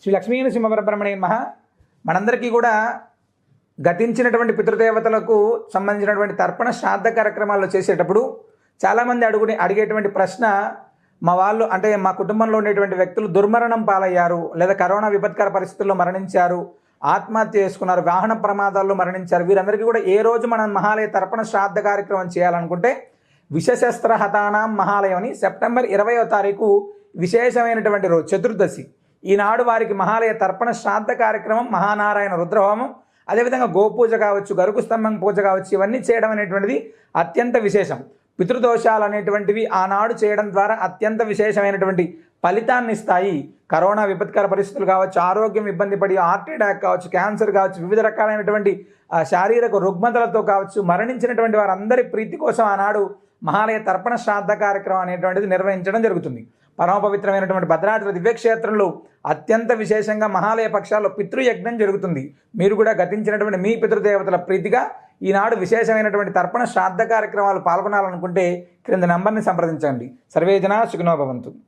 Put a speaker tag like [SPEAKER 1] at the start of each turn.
[SPEAKER 1] శ్రీ లక్ష్మీనరసింహపరబ్రహ్మణే నమః. మనందరికీ కూడా గతించినటువంటి పితృదేవతలకు సంబంధించినటువంటి తర్పణ శ్రాద్ధ కార్యక్రమాల్లో చేసేటప్పుడు చాలామంది అడిగేటువంటి ప్రశ్న, మా వాళ్ళు అంటే మా కుటుంబంలో ఉండేటువంటి వ్యక్తులు దుర్మరణం పాలయ్యారు, లేదా కరోనా విపత్కర పరిస్థితుల్లో మరణించారు, ఆత్మహత్య చేసుకున్నారు, వాహన ప్రమాదాల్లో మరణించారు. వీరందరికీ కూడా ఏ రోజు మనం మహాలయ తర్పణ శ్రాద్ధ కార్యక్రమం చేయాలనుకుంటే విషశస్త్ర హతానాం మహాలయం అని సెప్టెంబర్ 20వ తారీఖు విశేషమైనటువంటి రోజు, చతుర్దశి. ఈనాడు వారికి మహాలయ తర్పణ శ్రాద్ధ కార్యక్రమం, మహానారాయణ రుద్రహోమం, అదేవిధంగా గోపూజ కావచ్చు, గరుకు స్తంభం పూజ కావచ్చు, ఇవన్నీ చేయడం అనేటువంటిది అత్యంత విశేషం. పితృదోషాలు అనేటువంటివి ఆనాడు చేయడం ద్వారా అత్యంత విశేషమైనటువంటి ఫలితాన్ని ఇస్తాయి. కరోనా విపత్కర పరిస్థితులు కావచ్చు, ఆరోగ్యం ఇబ్బంది పడి హార్ట్ అటాక్ కావచ్చు, క్యాన్సర్ కావచ్చు, వివిధ రకాలైనటువంటి శారీరక రుగ్మతలతో కావచ్చు మరణించినటువంటి వారందరి ప్రీతి కోసం ఆనాడు మహాలయ తర్పణ శ్రాద్ధ కార్యక్రమం అనేటువంటిది నిర్వహించడం జరుగుతుంది. పరమ పవిత్రమైనటువంటి భద్రాద్రి దివ్యక్షేత్రంలో అత్యంత విశేషంగా మహాలయ పక్షాల్లో పితృయజ్ఞం జరుగుతుంది. మీరు కూడా గతించినటువంటి మీ పితృదేవతల ప్రీతిగా ఈనాడు విశేషమైనటువంటి తర్పణ శ్రాద్ధ కార్యక్రమాలు పాల్గొనాలనుకుంటే క్రింద నంబర్ని సంప్రదించండి. సర్వే జనా సుఖినో భవంతు.